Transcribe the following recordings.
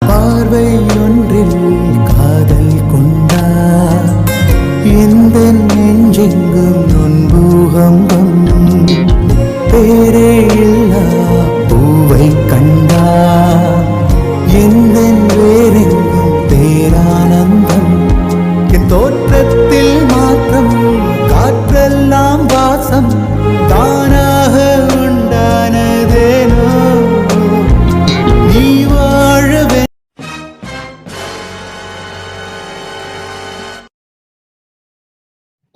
பார்வை ஒன்றில் காதல் கொண்டா எந்த நெஞ்செங்கும் நொன்பூகம்பம் பேரே இல்லா பூவை கண்டா எந்த வேறெங்கும் பேரானந்தம் என் தோற்றத்தில் மாற்றம் காற்றெல்லாம் வாசம் தானாக உண்டானதேனோ நீ வாழவே.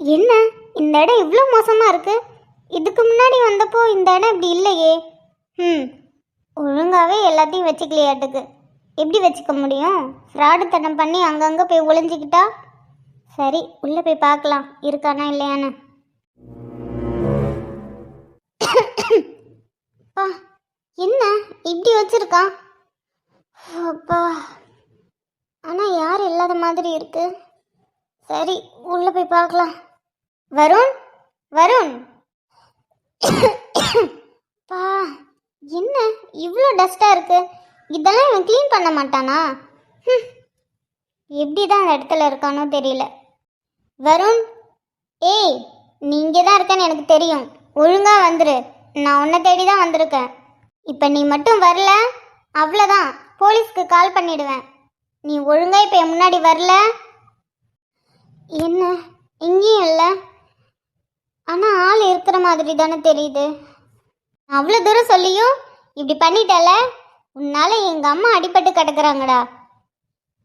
என்ன இந்த இடம் இவ்வளோ மோசமாக இருக்கு? இதுக்கு முன்னாடி வந்தப்போ இந்த இடம் இப்படி இல்லையே. ஒழுங்காகவே எல்லாத்தையும் வச்சுக்கலையாட்டுக்கு. எப்படி வச்சுக்க முடியும்? ஃப்ராடு தனம் பண்ணி அங்கங்கே போய் ஒளிஞ்சிக்கிட்டா. சரி, உள்ளே போய் பார்க்கலாம் இருக்கானா இல்லையான்னு. அப்பா, என்ன இப்படி வச்சிருக்கான்? அப்பா, ஆனால் யாரும் இல்லாத மாதிரி இருக்கு. சரி, உள்ளே போய் பார்க்கலாம். வருண், வருண். பா, என்ன இவ்வளோ டஸ்ட்டாக இருக்கு? இதெல்லாம் இவன் க்ளீன் பண்ண மாட்டானா? எப்படி தான் அந்த இடத்துல இருக்கானோ தெரியல. வருண், ஏய், நீ இங்கே தான் இருக்கன்னு எனக்கு தெரியும். ஒழுங்காக வந்துரு. நான் உன்னை தேடி தான் வந்திருக்கேன். இப்போ நீ மட்டும் வரல, அவ்வளோதான், போலீஸ்க்கு கால் பண்ணிடுவேன். நீ ஒழுங்காக இப்போ என் முன்னாடி வரல. என்ன இங்கேயும் இல்லை, ஆனால் ஆள் இருக்கிற மாதிரி தானே தெரியுது. அவ்வளோ தூரம் சொல்லியும் இப்படி பண்ணிட்டல. உன்னால எங்கள் அம்மா அடிபட்டு கிடக்குறாங்கடா.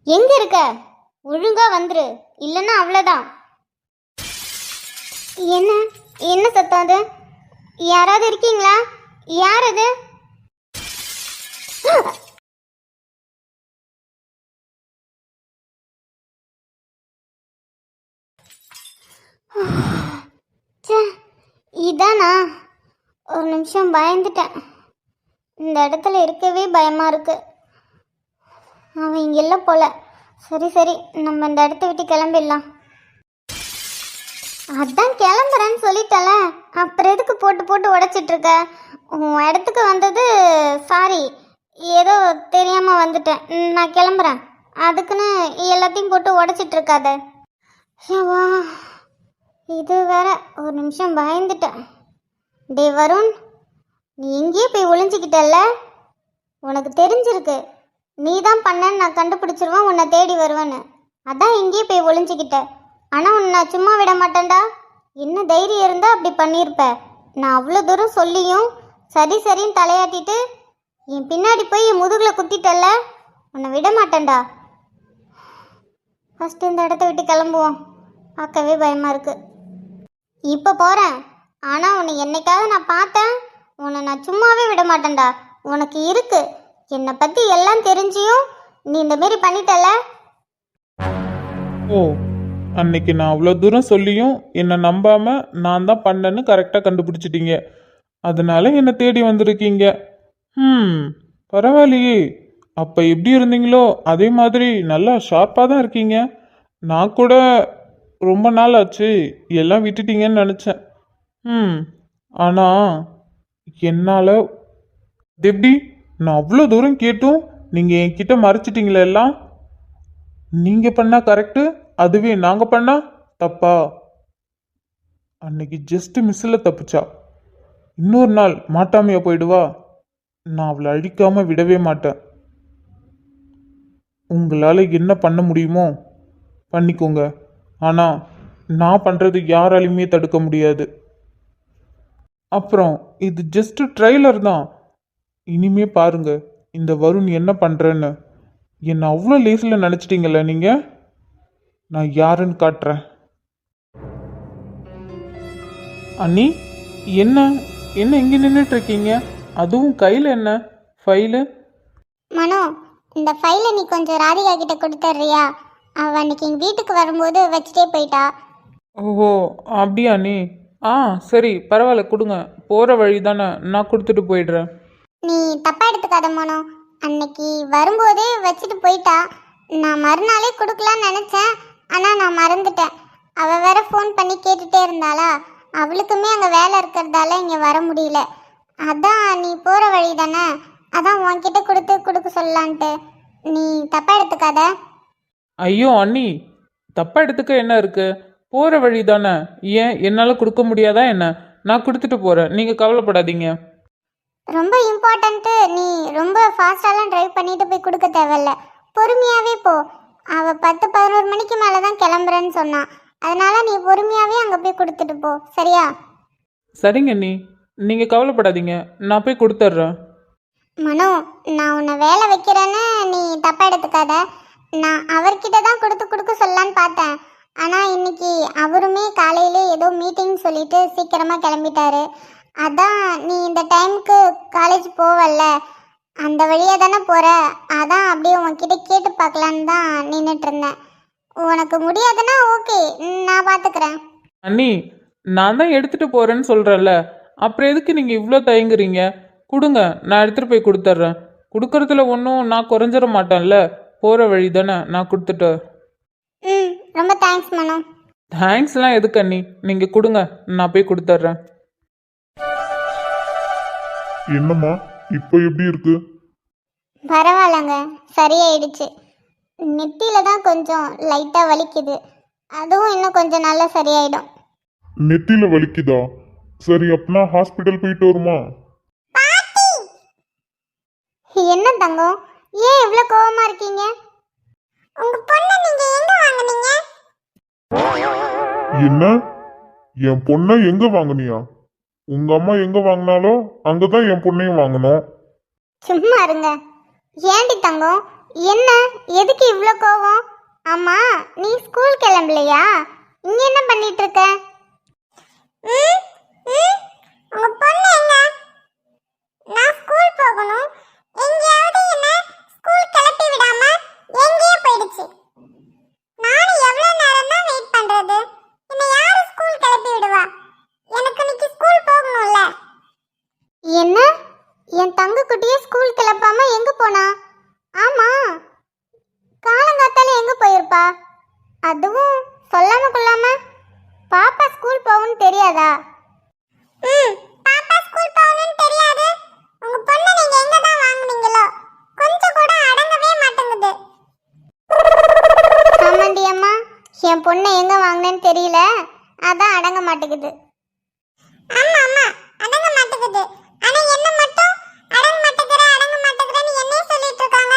எங்கே இருக்க? ஒழுங்காக வந்துரு, இல்லைன்னா அவ்வளோதான். என்ன என்ன சத்தம் அது? யாராவது இருக்கீங்களா? யார் அது? இதானா? ஒரு நிமிஷம் பயந்துட்டேன். இந்த இடத்துல இருக்கவே பயமாக இருக்கு. அவன் இங்கே இல்லை போல. சரி சரி, நம்ம இந்த இடத்த விட்டு கிளம்பிடலாம். அதான் கிளம்புறேன்னு சொல்லிட்டல, அப்புறம் எதுக்கு போட்டு போட்டு உடைச்சிட்டு இருக்க? உன் இடத்துக்கு வந்தது சாரி, ஏதோ தெரியாமல் வந்துட்டேன். நான் கிளம்புறேன். அதுக்குன்னு எல்லாத்தையும் போட்டு உடைச்சிட்டு இருக்காத. ஏவா, இது வேற, ஒரு நிமிஷம் பயந்துட்டேன். டே வருண், நீ எங்கேயே போய் ஒளிஞ்சிக்கிட்டல்ல? உனக்கு தெரிஞ்சிருக்கு நீ தான் பண்ணன்னு நான் கண்டுபிடிச்சிருவேன், உன்னை தேடி வருவேன்னு. அதான் எங்கேயே போய் ஒளிஞ்சிக்கிட்ட. ஆனால் உன்னை நான் சும்மா விட மாட்டேன்டா. என்ன தைரியம் இருந்தால் அப்படி பண்ணியிருப்ப. நான் அவ்வளோ தூரம் சொல்லியும் சரி சரின்னு தலையாட்டிட்டு என் பின்னாடி போய் என் முதுகில் குத்திட்டல்ல, உன்னை விட மாட்டேன்டா. ஃபஸ்ட்டு இந்த இடத்த விட்டு கிளம்புவோம். பார்க்கவே பயமாக இருக்குது. இப்போ போகிறேன், ஆனால் உன்னை என்னைக்காவது நான் பார்த்தேன், உன்னை நான் சும்மாவே விட மாட்டேன்டா. உனக்கு இருக்கு, என்னை பற்றி எல்லாம் தெரிஞ்சியும் நீ இந்த மாரி பண்ணிட்டல. ஓ, அன்னைக்கு நான் அவ்வளோ தூரம் சொல்லியும் என்னை நம்பாமல் நான் தான் பண்ணேன்னு கரெக்டாக கண்டுபிடிச்சிட்டீங்க. அதனால என்னை தேடி வந்திருக்கீங்க. பரவாயில்லையே. அப்போ எப்படி இருந்தீங்களோ அதே மாதிரி நல்லா ஷார்ப்பாக தான் இருக்கீங்க. நான் கூட ரொம்ப நாள் ஆச்சு எல்லாம் விட்டுட்டீங்கன்னு நினச்சேன். ஆனால் என்னால் எப்படி, நான் அவ்வளோ தூரம் கேட்டும் நீங்கள் என்கிட்ட மறைச்சிட்டீங்களே எல்லாம். நீங்கள் பண்ணால் கரெக்டு, அதுவே நாங்கள் பண்ணால் தப்பா? அன்னைக்கு ஜஸ்ட் மிஸ்ஸில் தப்பிச்சா, இன்னொரு நாள் மாட்டாமையா போயிடுவா? நான் அவளை அழிக்காமல் விடவே மாட்டேன். உங்களால் என்ன பண்ண முடியுமோ பண்ணிக்கோங்க. ஆனால் நான் பண்ணுறது யாராலையுமே தடுக்க முடியாது. அப்புறம் இது ஜஸ்ட் ட்ரெய்லர் தான். இனிமே பாருங்க இந்த வருண் என்ன பண்ணுறேன்னு. என்னை அவ்வளோ லேசில் நினச்சிட்டிங்கள நீங்கள். நான் யாருன்னு காட்டுறேன். அண்ணி, என்ன என்ன இங்கே நின்றுட்டுருக்கீங்க? அதுவும் கையில் என்ன ஃபைலு? மனோ, இந்த ஃபைலை நீ கொஞ்சம் ராதிகா கிட்ட கொடுத்துட்றியா? அவள் அன்னைக்கு எங்கள் வீட்டுக்கு வரும்போது வச்சுட்டே போயிட்டா. ஓஹோ, அப்படியா அண்ணி? சரி பரவாயில்ல, கொடுங்க. போகிற வழி தானே, நான் கொடுத்துட்டு போயிடுறேன். நீ தப்பாக எடுத்துக்காத மனோ. அன்னைக்கு வரும்போதே வச்சுட்டு போயிட்டா. நான் மறுநாளே கொடுக்கலான்னு நினச்சேன், ஆனால் நான் மறந்துட்டேன். அவள் வேற ஃபோன் பண்ணி கேட்டுகிட்டே இருந்தாளா, அவளுக்குமே அங்கே வேலை இருக்கிறதால இங்கே வர முடியல. அதான் நீ போகிற வழி தானே, அதான் உன்கிட்ட கொடுக்க சொல்லலான்ட்டு. நீ தப்பா எடுத்துக்காத. ஐயோ அண்ணி, தப்பா எடுத்துக்க என்ன இருக்கு? போற வழி தானே. ஏன் என்னால கொடுக்க முடியாதா என்ன? நான் கொடுத்துட்டு போறேன், நீங்க கவலைப்படாதீங்க. ரொம்ப இம்பார்ட்டன்ட்டு, நீ ரொம்ப ஃபாஸ்டாலாம் டிரைவ் பண்ணிட்டு போய் கொடுக்க தேவையில்ல. பொறுமையாகவே போ. அவள் 10-11 மணிக்கு மேலே தான் கிளம்புறேன்னு சொன்னான். அதனால நீ பொறுமையாகவே அங்கே போய் கொடுத்துட்டு போ, சரியா? சரிங்க அண்ணி, நீங்க கவலைப்படாதீங்க, நான் போய் கொடுத்துட்றேன். மனோ, நான் உன்னை வேலை வைக்கிறேன்னு நீ தப்பாக எடுத்துக்காத. நான் அவர்கிட்ட தான் கொடுக்க சொல்லலான்னு பார்த்தேன். ஆனால் இன்னைக்கு அவருமே காலையிலே ஏதோ மீட்டிங் சொல்லிட்டு சீக்கிரமாக கிளம்பிட்டாரு. அதான் நீ இந்த டைமுக்கு காலேஜ் போவல்ல, அந்த வழியாக தானே போகிற. அதான் அப்படியே உன்கிட்ட கேட்டு பார்க்கலான்னு தான் நின்றுட்டு இருந்தேன். உனக்கு முடியாதுன்னா ஓகே, நான் பார்த்துக்கிறேன். அண்ணி, நான் தான் எடுத்துட்டு போறேன்னு சொல்றேன்ல, அப்புறம் எதுக்கு நீங்க இவ்வளோ தயங்குறீங்க? கொடுங்க, நான் எடுத்துட்டு போய் கொடுத்துட்றேன். கொடுக்கறதுல ஒன்றும் நான் குறைஞ்சிட மாட்டேன்ல. போற வழி தானே, நான் கொடுத்துட்டு. ரொம்ப தேங்க்ஸ் மனோ. தேங்க்ஸ்லாம் எதுக்கு அண்ணி, நீங்க கொடுங்க, நான் போய் கொடுத்துட்றேன். என்னம்மா இப்போ எப்படி இருக்கு? பரவாயில்லங்க, சரியாயிடுச்சு. நெத்தியில தான் கொஞ்சம் லைட்டாக வலிக்குது. அதுவும் இன்னும் கொஞ்சம் நாள்ல சரியாயிடும். நெத்தியில வலிக்குதா? சரி, அப்பனா ஹாஸ்பிட்டல் போயிட்டு வருமா? என்ன தங்கம், ஏன் இவ்வளோ கோவமா இருக்கீங்க? உங்க பொண்ணை நீங்க எங்க வாங்குனீங்க? என்ன? என் பொண்ணை எங்க வாங்குனியா? உங்க அம்மா எங்க வாங்கினாலோ அங்கதான் என் பொண்ணையும் வாங்கணும். சும்மா இருங்க. ஏண்டி தங்கம், என்ன எதுக்கு இவ்வளோ கோவம்? ஆமா, நீ ஸ்கூல் கிளம்பலையா? இங்க என்ன பண்ணிட்டு இருக்க? உங்க பொண்ணு எங்க? நான் ஸ்கூல் போகணும். எங்கயாவது என்ன ஸ்கூல் கிளப்பி விடாம எங்கேயே போயிடுச்சு. நானும் எவ்வளவு நேரம் தான் வெயிட் பண்றது? என்ன யாரு ஸ்கூல் கிளப்பி விடுவா? எனக்கு இன்னைக்கு ஸ்கூல் போகணும்ல. என்ன, என் தங்க குட்டியே ஸ்கூல் கிளப்பாம எங்க போனா? ஆமா, காலங்காத்தால எங்க போயிருப்பா? அதுவும் சொல்லாம கொள்ளாம. பாப்பா ஸ்கூல் போகணும்னு தெரியாதா? பாப்பா ஸ்கூல் போகணும்னு தெரியாது. உங்க பொண்ணை நீங்க எங்க தான் வாங்குனீங்களோ? கொஞ்சம் கூட அடங்கவே மாட்டேங்குது. ஆமாண்டி அம்மா, என் பொண்ணை எங்க வாங்கினேன்னு தெரியல, அதான் அடங்க மாட்டேங்குது. ஆமா ஆமா, அடங்க மாட்டேங்குது. ஆனா என்ன மட்டும் அடங்க மாட்டேங்கறன்னு என்னைய சொல்லிட்டு இருக்காங்க.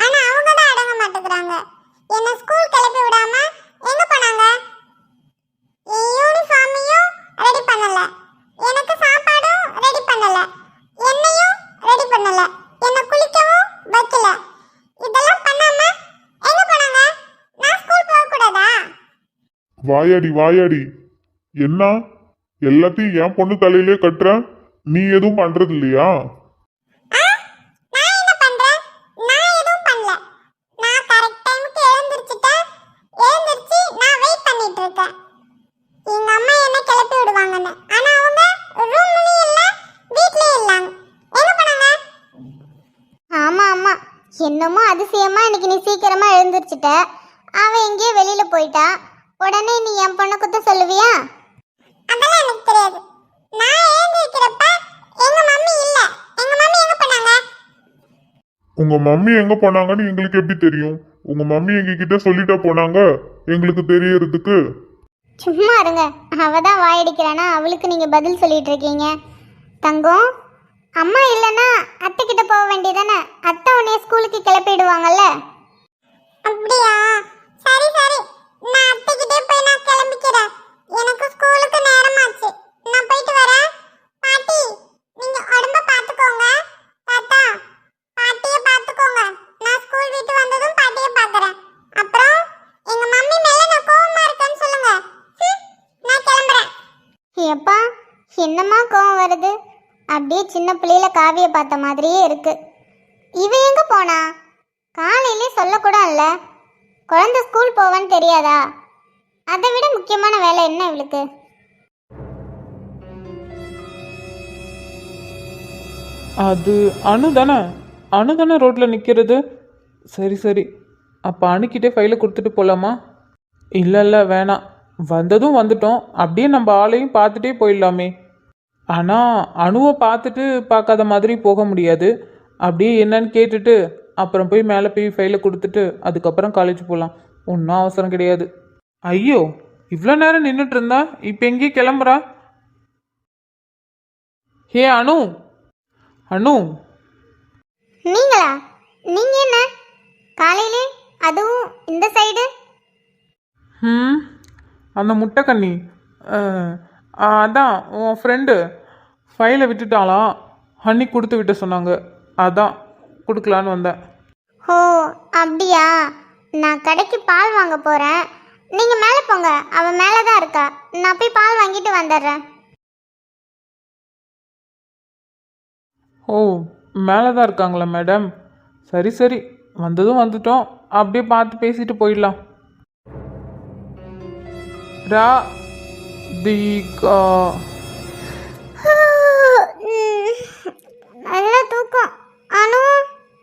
ஆனா அவங்க தான் அடங்க மாட்டேங்கறாங்க. என்ன ஸ்கூல் கிளப்பி விடாம எங்க போனாங்க? யூனிஃபார்மையும் ரெடி பண்ணல, எனக்கு சாப்பாடும் ரெடி பண்ணல, என்னையும் ரெடி பண்ணல, என்ன குளிக்கவும் வைக்கல. இதெல்லாம் பண்ணாம எங்க போனாங்க? நான் ஸ்கூல் போக கூடாதா? வாயாடி வாயாடி, என்ன எல்லாத்தையும் என் பொண்ணு தலையிலே கட்டுற? நீ எதுவும் பண்றது இல்லையா? நான் என்ன பண்றேன்? நான் எதுவும் பண்ணல. நான் கரெக்ட் டைமுக்கு எழுந்திருச்சிட்டேன். எழுந்திருச்சு நான் வெயிட் பண்ணிட்டு இருக்கேன். எங்க அம்மா என்ன கிளப்பி விடுவாங்கன்னு. ஆனா அவங்க ரூம்லயும் இல்ல, வீட்லயும் இல்ல. எங்க போனாங்க? ஆமா ஆமா, என்னமோ அதிசயமா இன்னைக்கு நீ சீக்கிரமா எழுந்திருச்சிட்ட. அவ எங்கேயோ வெளியில போயிட்டா. உடனே நீ என் பொண்ணை குத்த சொல்லுவியா? அதெல்லாம் எனக்கு தெரியாது. நான் எழுந்திருக்கிறப்ப எங்க மம்மி இல்ல. எங்க மம்மி எங்க போனாங்க? உங்க மம்மி எங்க போனாங்கன்னு எங்களுக்கு எப்படி தெரியும்? உங்க மம்மி எங்க கிட்ட சொல்லிட்டா போனாங்க எங்களுக்கு தெரியறதுக்கு. சும்மா இருங்க, அவ தான் வாயடிக்கிறானா அவளுக்கு நீங்க பதில் சொல்லிட்டு இருக்கீங்க. தங்கம், அம்மா இல்லைன்னா அத்தை கிட்ட போக வேண்டியதானே? அத்தை உன்னைய ஸ்கூலுக்கு கிளப்பிடுவாங்கல்ல. அப்படியா? சரி சரி, நான் அத்தை கிட்டே போய் நான் கிளம்பிக்கிறேன். எனக்கு ஸ்கூலுக்கு நேரமாச்சு, நான் போயிட்டு வரேன். பாட்டி, நீங்க உடம்ப பாத்துக்கோங்க. தாத்தா, பாட்டியை பாத்துக்கோங்க. நான் ஸ்கூல் விட்டு வந்ததும் பாட்டியை பாக்குறேன். அப்புறம் எங்க மம்மி மேல நான் கோவமா இருக்கேன்னு சொல்லுங்க. நான் கிளம்புறேன். எப்பா, என்னம்மா கோவம் வருது? அப்படியே சின்ன பிள்ளையில காவிய பார்த்த மாதிரியே இருக்கு. இவ எங்க போனா? காலையிலே சொல்லக்கூட இல்ல. குழந்தை ஸ்கூல் போவான்னு தெரியாதா? அதை விட முக்கியமான வேலை என்ன இவளுக்கு? அது அணு தானே? அணு தானே ரோட்டில் நிற்கிறது. சரி சரி, அப்போ அணுக்கிட்டே ஃபைலை கொடுத்துட்டு போகலாமா? இல்லை இல்லை வேணாம், வந்ததும் வந்துட்டோம், அப்படியே நம்ம ஆளையும் பார்த்துட்டே போயிடலாமே. ஆனால் அணுவை பார்த்துட்டு பார்க்காத மாதிரி போக முடியாது. அப்படியே என்னன்னு கேட்டுட்டு அப்புறம் போய் மேலே போய் ஃபைலை கொடுத்துட்டு அதுக்கப்புறம் காலேஜ் போகலாம். ஒன்றும் அவசரம் கிடையாது. ஐயோ, இவ்வளோ நேரம் நின்றுட்டு இருந்தா இப்போ எங்கேயும் கிளம்புறா? ஹே அனு, அனு. நீங்களா? நீங்க என்ன காலையிலே அதுவும் இந்த சைடு? அந்த முட்டைக்கண்ணி, அதான் உன் ஃப்ரெண்டு ஃபைலை விட்டுட்டாலாம், அன்னி கொடுத்து விட்ட சொன்னாங்க, அதான் கொடுக்கலான்னு வந்தேன். ஓ அப்படியா? நான் கடைக்கு பால் வாங்க போகிறேன். நீங்கள் மேலே போங்க, அவள் மேலே தான் இருக்கா. நான் போய் பால் வாங்கிட்டு வந்துடுறேன். ஓ, மேலே தான் இருக்காங்களா மேடம்? சரி சரி, வந்ததும் வந்துட்டோம், அப்படியே பார்த்து பேசிட்டு போயிடலாம். ரா தீகா. நல்ல தூக்கம். அனு,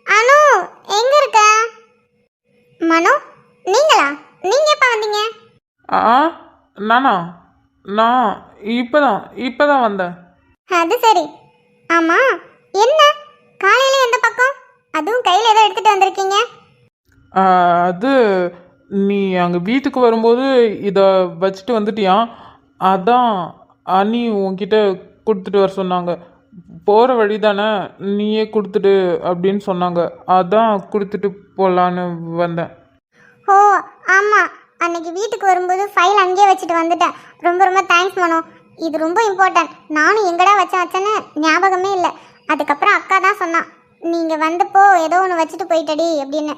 அனு எங்க இருக்க? மனு, நீங்களா? நீங்க எப்ப வந்தீங்க? நானா? நான் இப்பதான் வந்தேன். அது சரி. ஆமா, என்ன காலையில எந்த பக்கம், அதுவும் கையில ஏதோ எடுத்துட்டு வந்திருக்கீங்க? அது நீ அங்கே வீட்டுக்கு வரும்போது இதை வச்சுட்டு வந்துட்டியா, அதான் அண்ணி உன்கிட்ட கொடுத்துட்டு வர சொன்னாங்க. போகிற வழி தானே, நீயே கொடுத்துட்டு அப்படின்னு சொன்னாங்க, அதான் கொடுத்துட்டு போகலான்னு வந்தேன். ஓ ஆமாம், அன்னைக்கு வீட்டுக்கு வரும்போது ஃபைல் அங்கேயே வச்சுட்டு வந்துட்டேன். ரொம்ப ரொம்ப தேங்க்ஸ் மனோ, இது ரொம்ப இம்பார்ட்டன்ட். நானும் எங்கடா வச்சேன்னு ஞாபகமே இல்லை. அதுக்கப்புறம் அக்கா தான் சொன்னான், நீங்கள் வந்தப்போ ஏதோ ஒன்று வச்சுட்டு போயிட்டடி அப்படின்னு.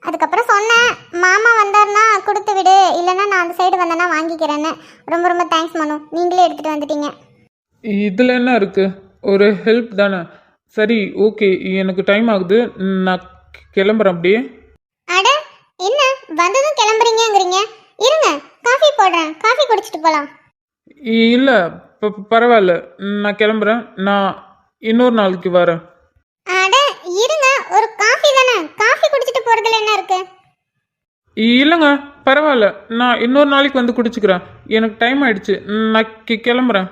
அதுக்கப்புறம் சொன்னேன், மாமா வந்தார்னா கொடுத்து விடு, இல்லைன்னா நான் அந்த சைடு வந்தேன்னா வாங்கிக்கிறேன்னு. ரொம்ப ரொம்ப தேங்க்ஸ் மனோ, நீங்களே எடுத்துகிட்டு வந்துட்டீங்க. இதில் என்ன இருக்குது, ஒரு ஹெல்ப் தானே. சரி ஓகே, எனக்கு டைம் ஆகுது, நான் கிளம்புறேன் அப்படியே. அட என்ன வந்ததும் கிளம்புறீங்கங்கிறீங்க? இருங்க, காஃபி போடுறேன், காஃபி குடிச்சிட்டு போகலாம். இல்லை பரவாயில்ல, நான் கிளம்புறேன், நான் இன்னொரு நாளைக்கு வரேன். அட இருங்க, ஒரு காஃபி தானே, காஃபி குடிச்சிட்டு போகிறதுல என்ன இருக்கு? இல்லைங்க பரவாயில்ல, நான் இன்னொரு நாளைக்கு வந்து குடிச்சுக்கிறேன், எனக்கு டைம் ஆயிடுச்சு, நான் கிளம்புறேன்.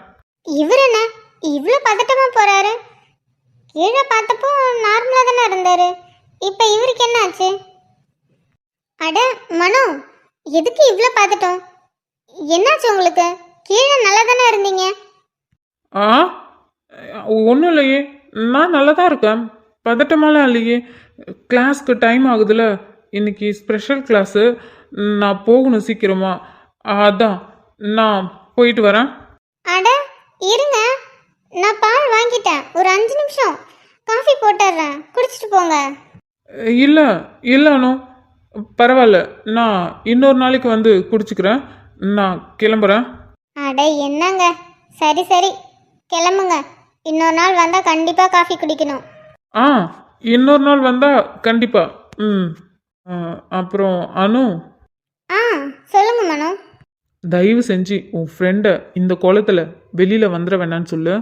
இவர் என்ன இவ்வளோ பதட்டமாக போகிறாரு? கீழே பார்த்தப்போ நார்மலாக தானே இருந்தார், இப்போ இவருக்கு என்ன ஆச்சு? அட மனோ, எதுக்கு இவ்வளோ பதட்டம்? என்னாச்சு உங்களுக்கு? கீழே நல்லா தானே இருந்தீங்க. ஒன்றும் இல்லையே, நான் நல்லா தான் இருக்கேன், பதட்டமாலாம் இல்லையே. கிளாஸ்க்கு டைம் ஆகுதுல்ல, இன்னைக்கு ஸ்பெஷல் கிளாஸு, நான் போகணும் சீக்கிரமா, அதான் நான் போயிட்டு வரேன். அட இருங்க, நான் பால் வாங்கிட்டேன், ஒரு 5 நிமிஷம் காஃபி போட்டுடுறேன், குடிச்சிட்டு போங்க. இல்லை இல்லை அனு, பரவாயில்ல, நான் இன்னொரு நாளைக்கு வந்து குடிச்சுக்கிறேன், நான் கிளம்புறேன். அட என்னங்க, சரி சரி கிளம்புங்க, இன்னொரு நாள் வந்தால் கண்டிப்பாக காஃபி குடிக்கணும். இன்னொரு நாள் வந்தால் கண்டிப்பாக. அப்புறம் அனு, சொல்லுங்க மனோ. தயவு செஞ்சு உன் ஃப்ரெண்டை இந்த கோலத்தில் வெளியில் வந்துட வேணான்னு சொல்லு.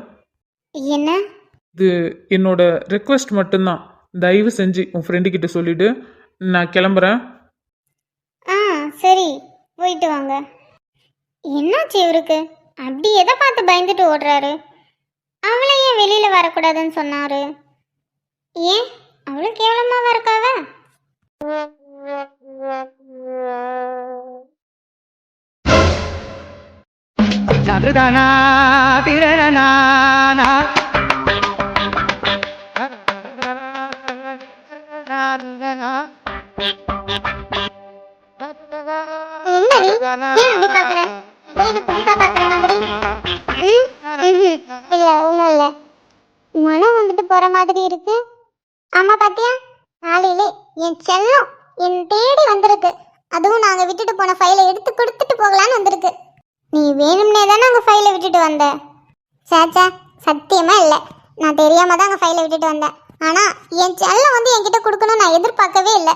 என்ன? இது என்னோட ரெக்வெஸ்ட் மட்டும்தான், தயவு செஞ்சு உன் ஃப்ரெண்டுக்கிட்ட சொல்லிவிடு, நான் கிளம்புறேன். சரி போயிட்டு வாங்க. என்னாச்சு இவருக்கு? அப்படி எதை பார்த்து பயந்துட்டு ஓடுறாரு? அவளை ஏன் வெளியில் வரக்கூடாதுன்னு சொன்னாரு? ஏன் அவ்வளோ கேவலமாக இருக்காவ? நதுதனா திரணனா மனம் வந்துட்டு போற மாதிரி இருக்கு. ஆமா பாத்தியா, காலையிலே என் செல்லம் என் தேடி வந்திருக்கு. அதுவும் நாங்க விட்டுட்டு போன ஃபைலை எடுத்து கொடுத்துட்டு போகலான்னு வந்திருக்கு. நீ வேணும்னே தானே அங்கே ஃபைலை விட்டுட்டு வந்த? சேச்சா சத்தியமா இல்லை, நான் தெரியாம தான் அங்கே ஃபைலை விட்டுட்டு வந்தேன். ஆனா என் செல்லம் வந்து என்கிட்ட கொடுக்கணும்னு நான் எதிர்பார்க்கவே இல்லை.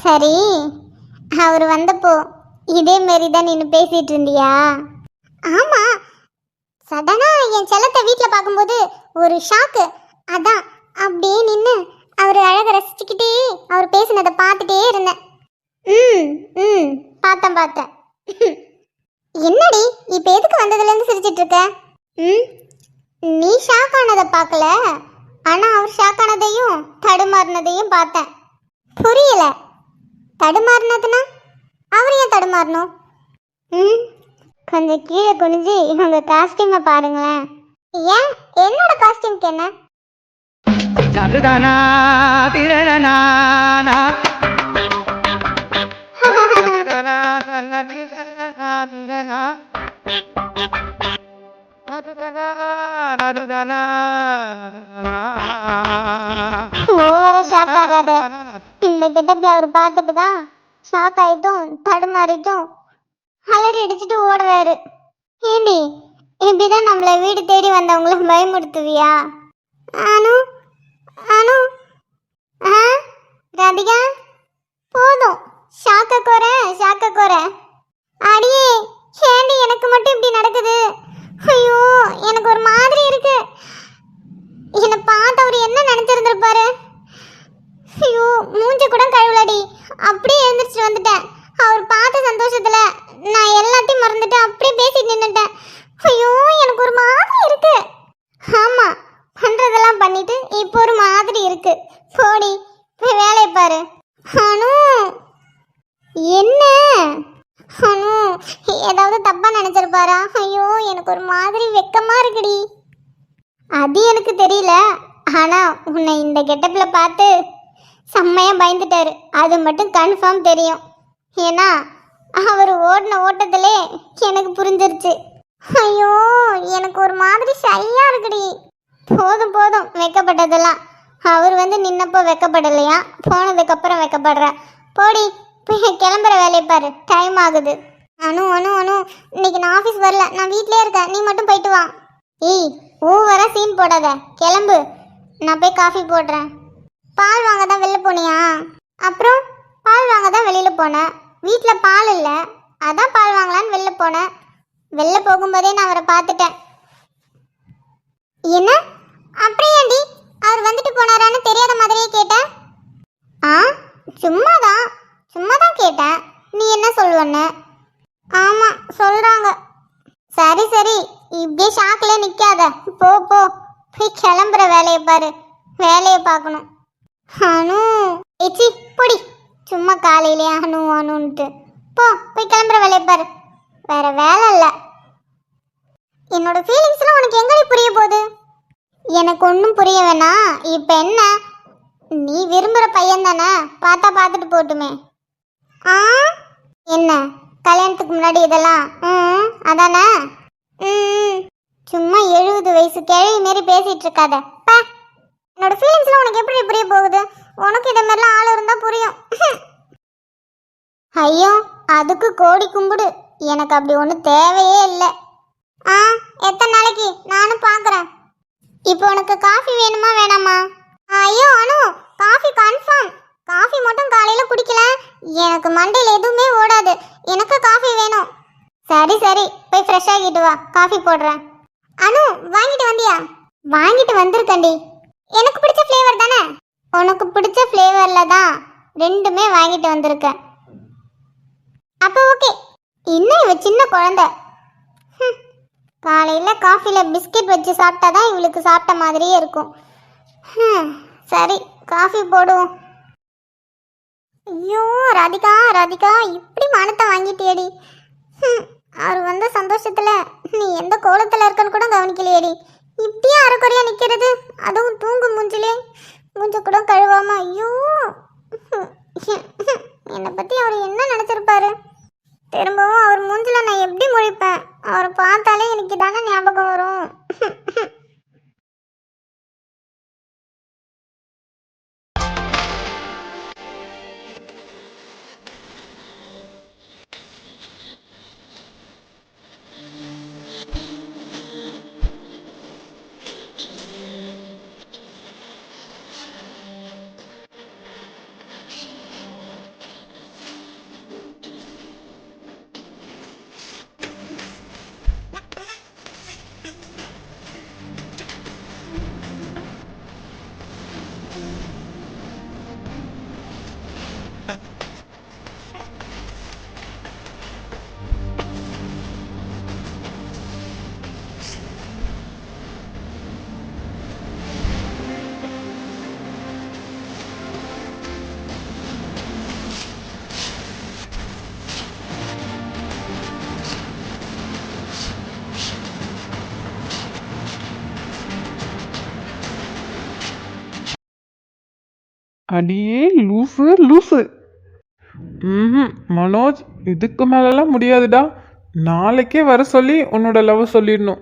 சரி, அவர் வந்தப்போ இதே மாரி தான் நீ பேசிட்டு இருந்தியா? ஆமா, சடனா என் செல்லத்தை வீட்டில் பார்க்கும்போது ஒரு ஷாக்கு. அதான் அப்படியே நின்று அவர் அழகை ரசிச்சுக்கிட்டே அவர் பேசினதை பார்த்துட்டே இருந்தேன். பார்த்தேன். என்னடி இப்போ எதுக்கு வந்ததுலேருந்து சிரிச்சிட்டு இருக்க? நீ ஷாக் ஆனதை பார்க்கல, ஆனால் அவர் ஷாக் ஆனதையும் தடுமாறினதையும் பார்த்தேன். புரியல. தடுமாறினதுன்னா அவர் ஏன் தடுமாறணும்? ம், கொஞ்சம் கீழே குனிஞ்சு உங்க காஸ்டியூமை பாருங்களேன். ஏன், என்னோட காஸ்டியூம்க்கு என்ன? நடுதானா திரணனா ஓவரா ஷாக் ஆகாத. இந்த கெட்டப்ல அவர் பார்த்துட்டு தான் ஷாக் ஆயிட்டும் தடுமாறிட்டும் அலறி அடிச்சுட்டு ஓடுறாரு. ஏண்டி, இப்படிதான் நம்மள வீடு தேடி வந்தவங்கள பயமுறுத்துவியா? அனு, அனு, ஆ, ராதிகா, போதும். ஷாக்க குறை. அடியே, ஏண்டி எனக்கு மட்டும் இப்படி நடக்குது? ஐயோ, எனக்கு ஒரு மாதிரி இருக்கு. என்னை பார்த்து அவர் என்ன நினைச்சிருந்திருப்பாரு? ஐயோ, மூஞ்ச கூட கழுவலடி, அப்படியே எழுந்திரிச்சு வந்துட்டேன். அவர் பார்த்த சந்தோஷத்துல நான் எல்லாத்தையும் மறந்துட்டு அப்படியே பேசிட்டு நின்னுட்டேன். ஐயோ, எனக்கு ஒரு மாதிரி இருக்கு. ஆமா, பண்றதெல்லாம் பண்ணிட்டு இப்போ ஒரு மாதிரி இருக்கு. போடி, போய் வேலையை பாரு. அனு, என்ன அனு, ஏதாவது தப்பா நினைச்சிருப்பாரா? ஐயோ, எனக்கு ஒரு மாதிரி வெக்கமா இருக்குடி. அது எனக்கு தெரியல, ஆனா உன்னை இந்த கெட்டப்ல பார்த்து செம்மையா பயந்துட்டாரு, அது மட்டும் கன்ஃபார்ம் தெரியும். ஏன்னா அவர் ஓடின ஓட்டத்திலே எனக்கு புரிஞ்சிருச்சு. ஐயோ, எனக்கு ஒரு மாதிரி ஷையா இருக்குடி. போதும் போதும், வெக்கப்பட்டதெல்லாம். அவர் வந்து நின்னப்போ வெக்கப்படலையா, போனதுக்கு அப்புறம் வெக்கப்படுற. போடி, போய் கிளம்புற வேலையை பாரு, டைம் ஆகுது. அனு அனு அனு, இன்னைக்கு நான் ஆஃபீஸ் வரல, நான் வீட்லயே இருக்கேன், நீ மட்டும் போயிட்டு வா. ஏய், ஓவரா சீன் போடாத, கிளம்பு. நான் போய் காஃபி போடுறேன். பால் வாங்க தான் வெளில போனியா? அப்புறம் பால் வாங்க தான் வெளியில் போனேன். வீட்டில் பால் இல்லை, அதான் பால் வாங்கலான்னு வெளில போனேன். வெளில போகும்போதே நான் அவரை பார்த்துட்டேன். என்ன, அப்படியே ஏண்டி அவர் வந்துட்டு போனாரான்னு தெரியாத மாதிரியே கேட்டேன்? ஆ, சும்மாதான் கேட்டேன். நீ என்ன சொல்லுவன்னு? ஆமாம், சொல்கிறாங்க. சரி சரி, இப்படியே ஷாக்ல நிற்காத, போ போ, போய் கிளம்புற வேலையை பாரு, வேலையை பார்க்கணும். அனு, ஏச்சி பொடி, சும்மா காலையிலே அனு அனுன்ட்டு போ, போய் கிளம்புற வேலையை பாரு, வேற வேலை இல்லை. என்னோட ஃபீலிங்ஸ்லாம் உனக்கு எங்கடி புரிய போகுது? எனக்கு ஒன்றும் புரிய வேணாம். இப்போ என்ன, நீ விரும்புகிற பையன் தானே, பார்த்தா பார்த்துட்டு போட்டுமே. ஆ, என்ன கல்யாணத்துக்கு முன்னாடி இதெல்லாம் அதானே? சும்மா 70 வயசு கிழவி மாரி பேசிட்டு இருக்காத. என்னோட ஃபீலிங்ஸ்லாம் உனக்கு எப்படி புரிய போகுது? உனக்கு இதை மாதிரிலாம் ஆள் இருந்தா புரியும். ஐயோ, அதுக்கு கோடி கும்பிடு, எனக்கு அப்படி ஒன்றும் தேவையே இல்லை. ஆ, எத்தனை நாளைக்கு, நானும் பார்க்குறேன். இப்போ உனக்கு காஃபி வேணுமா வேணாமா? ஐயோ அனு, காஃபி கன்ஃபார்ம். காஃபி மட்டும் காலையில் குடிக்கல, எனக்கு மண்டையில் எதுவுமே ஓடாது. எனக்கு காஃபி வேணும். சரி சரி, போய் ஃப்ரெஷ் ஆகிட்டு வா, காஃபி போடுறேன். அனு, வாங்கிட்டு வந்தியா? வாங்கிட்டு வந்திருக்கண்டி. எனக்கு பிடிச்ச ஃப்ளேவர் தானே? உனக்கு பிடிச்ச ஃப்ளேவரில் தான் ரெண்டுமே வாங்கிட்டு வந்திருக்கேன். அப்போ ஓகே. இன்னும் இவ சின்ன குழந்தை. காலையில் காஃபியில் பிஸ்கெட் வச்சு சாப்பிட்டா தான் இவளுக்கு சாப்பிட்ட மாதிரியே இருக்கும். சரி, காஃபி போடுவோம். ஐயோ ராதிகா, ராதிகா, இப்படி மானத்தை வாங்கிட்டியடி. அவர் வந்த சந்தோஷத்தில் நீ எந்த கோலத்தில் இருக்கன்னு கூட கவனிக்கலையேடி. இப்படியே அரைக்குறையாக நிற்கிறது, அதுவும் தூங்கும் மூஞ்சிலே, மூஞ்ச கூட கழுவாம. ஐயோ, என்னை பற்றி அவர் என்ன நினச்சிருப்பாரு? திரும்பவும் அவர் மூஞ்சில் நான் எப்படி முழிப்பேன்? அவரை பார்த்தாலே எனக்கு தானே ஞாபகம் வரும். அடியே லூசு லூசு. மனோஜ், இதுக்கு மேலெல்லாம் முடியாதுடா. நாளைக்கே வர சொல்லி உன்னோட லவ் சொல்லிடணும்.